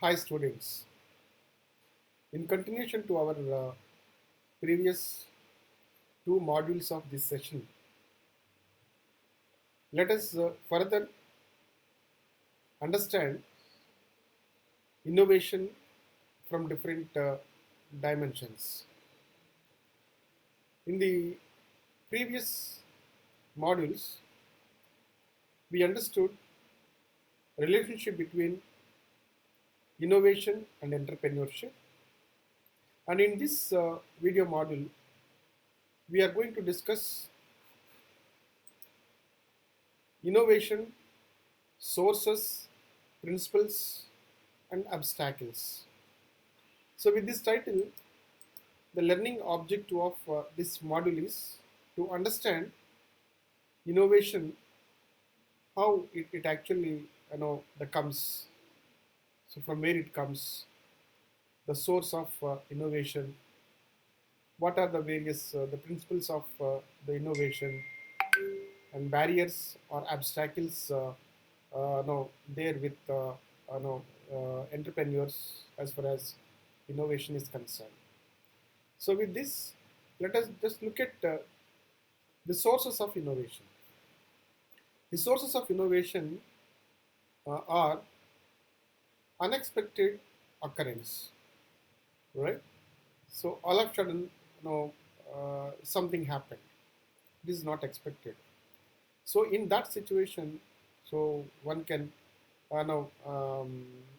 Hi students, in continuation to our previous two modules of this session, let us further understand innovation from different dimensions. In the previous modules, we understood relationship between innovation and entrepreneurship, and in this video module, we are going to discuss innovation, sources, principles, and obstacles. So, with this title, the learning objective of this module is to understand innovation, how it actually the comes. So, from where it comes, the source of innovation, what are the various the principles of the innovation, and barriers or obstacles there with entrepreneurs as far as innovation is concerned. So, with this, let us just look at the sources of innovation. The sources of innovation are unexpected occurrence, right? So all of a sudden, something happened. It is not expected. So in that situation, so one can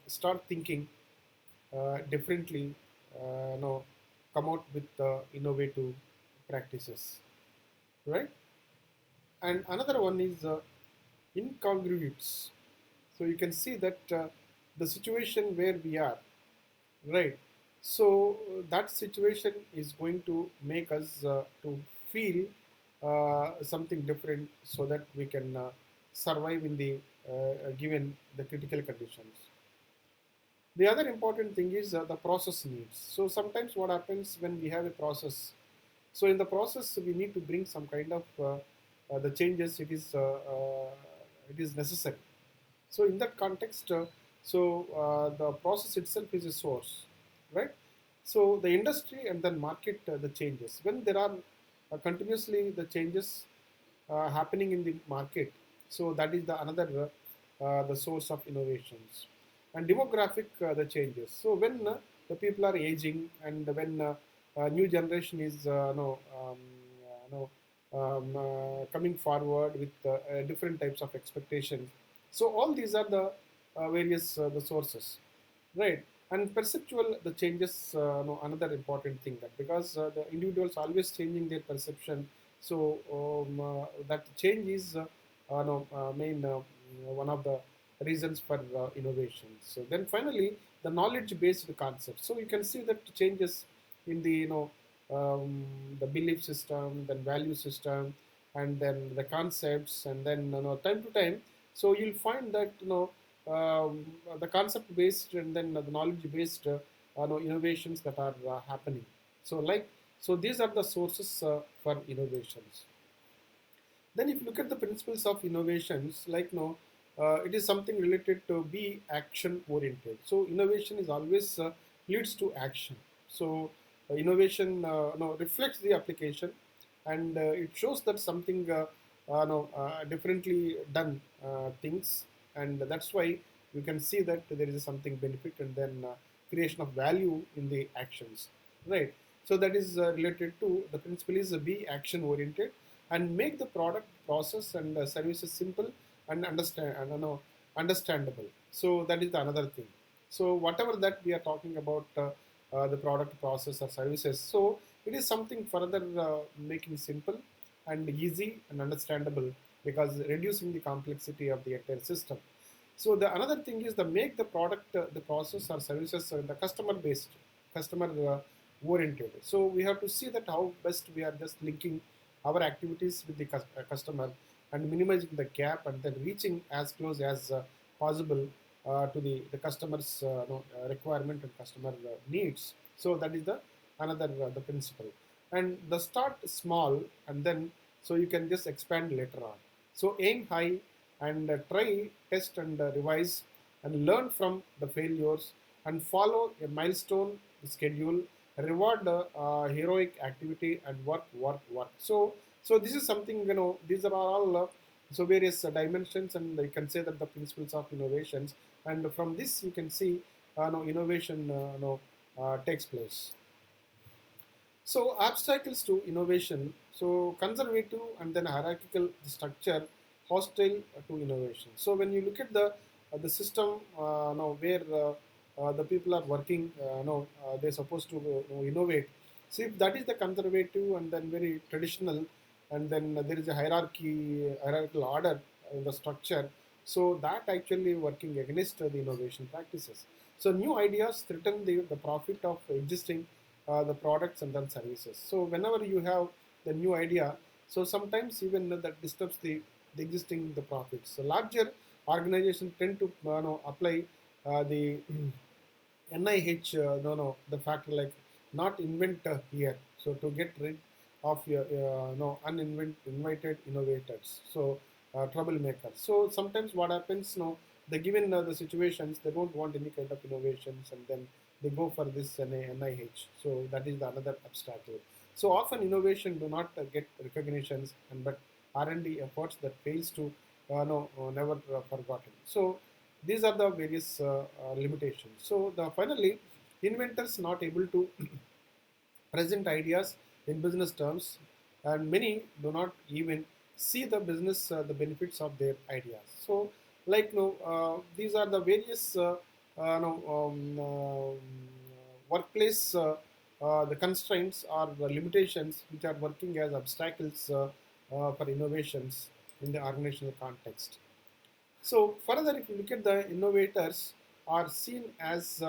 start thinking differently, come out with innovative practices, right? And another one is incongruities. So you can see that the situation where we are, right? So that situation is going to make us to feel something different, so that we can survive in the given the critical conditions. The other important thing is the process needs. So sometimes what happens when we have a process, so in the process we need to bring some kind of the changes. It is necessary. So in that context, the process itself is a source, right? So the industry and then market the changes. When there are continuously the changes happening in the market, so that is the another the source of innovations. And demographic the changes. So when the people are aging, and when new generation is coming forward with different types of expectations. So all these are the various the sources, right? And perceptual the changes, another important thing, that because the individuals always changing their perception. So that change is main one of the reasons for innovation. So then finally, the knowledge based concept. So you can see that changes in the the belief system, then value system, and then the concepts, and then time to time. So you'll find that the concept based and then the knowledge based innovations that are happening. So these are the sources for innovations. Then if you look at the principles of innovations, it is something related to be action oriented. So innovation is always leads to action. So innovation reflects the application, and it shows that something differently done things, and that's why you can see that there is something benefit, and then creation of value in the actions, right? So that is related to the principle is be action oriented, and make the product, process, and services simple and understandable. So that is the another thing. So whatever that we are talking about, the product, process, or services, so it is something further making simple and easy and understandable, because reducing the complexity of the entire system. So the another thing is the make the product, the process or services, the customer based, customer oriented. So we have to see that how best we are just linking our activities with the customer, and minimizing the gap, and then reaching as close as possible to the customer's requirement and customer needs. So that is the another the principle. And the start small, and then so you can just expand later on. So aim high, and try, test, and revise, and learn from the failures, and follow a milestone schedule, reward heroic activity, and work. So this is something, these are all so various dimensions, and you can say that the principles of innovations, and from this you can see innovation takes place. So obstacles to innovation. So conservative and then hierarchical structure, hostile to innovation. So when you look at the system now where the people are working, they're supposed to innovate. So if that is the conservative and then very traditional, and then there is a hierarchical order in the structure. So that actually working against the innovation practices. So new ideas threaten the profit of existing the products and then services. So whenever you have the new idea, so sometimes even that disturbs the existing the profits. So larger organizations tend to apply the NIH, the factor like not invent here. So to get rid of your uninvited innovators, so troublemakers. So sometimes what happens, they given the situations, they don't want any kind of innovations, and then they go for this NIH. So that is the another obstacle. So often innovation do not get recognitions, and but R&D efforts that fails to no never forgotten. So these are the various limitations. So the finally, inventors not able to present ideas in business terms, and many do not even see the business the benefits of their ideas. So like these are the various workplace the constraints or the limitations which are working as obstacles for innovations in the organizational context. So further, if you look at the innovators are seen as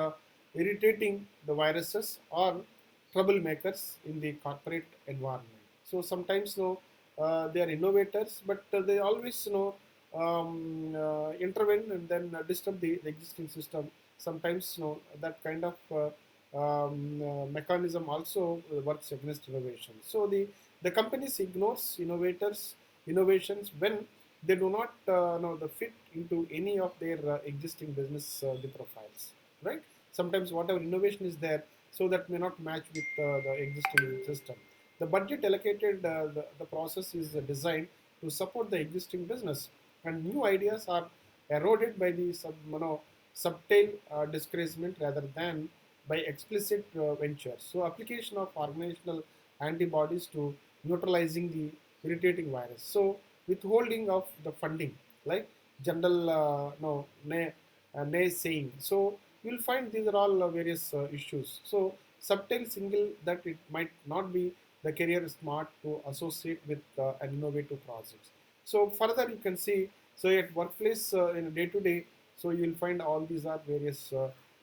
irritating the viruses or troublemakers in the corporate environment. So sometimes they are innovators, but they always intervene and then disturb the existing system. Sometimes that kind of mechanism also works against innovation. So the companies ignores innovations when they do not know the fit into any of their existing business the profiles, right? Sometimes whatever innovation is there, so that may not match with the existing system. The budget allocated, the process is designed to support the existing business, and new ideas are eroded by the subtle discouragement rather than by explicit ventures. So application of organizational antibodies to neutralizing the irritating virus. So withholding of the funding, like general nay saying. So you'll find these are all various issues. So subtle single that it might not be the career smart to associate with an innovative projects. So further you can see, so at workplace in day to day, so you'll find all these are various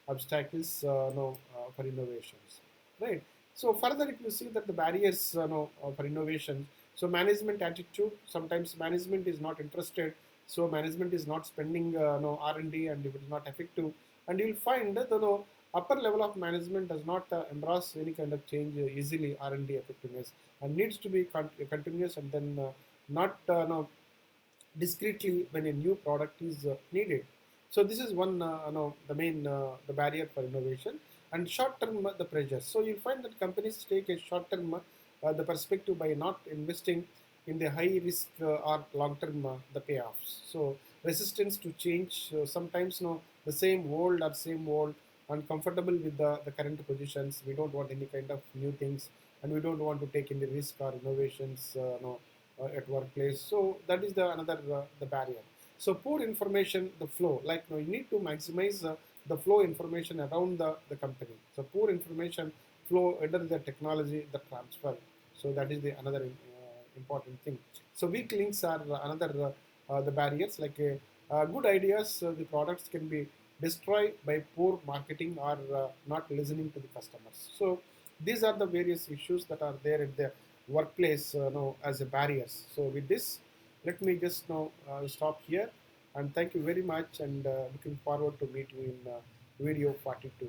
obstacles for innovations, right? So further if you see that the barriers for innovation, so management attitude, sometimes management is not interested, so management is not spending R&D, and if it is not effective, and you'll find that the upper level of management does not embrace any kind of change easily R&D effectiveness, and needs to be continuous, and then not no, discreetly when a new product is needed. So this is one, the main the barrier for innovation, and short-term the pressure. So you'll find that companies take a short-term the perspective by not investing in the high risk or long-term the payoffs. So resistance to change. Sometimes the same world or same world and comfortable with the current positions. We don't want any kind of new things, and we don't want to take any risk or innovations. At workplace. So that is the another the barrier. So poor information, the flow, like you need to maximize the flow information around the company. So poor information flow under the technology, the transfer. So that is the another important thing. So weak links are another the barriers, like good ideas, the products can be destroyed by poor marketing or not listening to the customers. So these are the various issues that are there at the workplace as a barriers. So with this, let me just stop here, and thank you very much, and looking forward to meet you in video 42.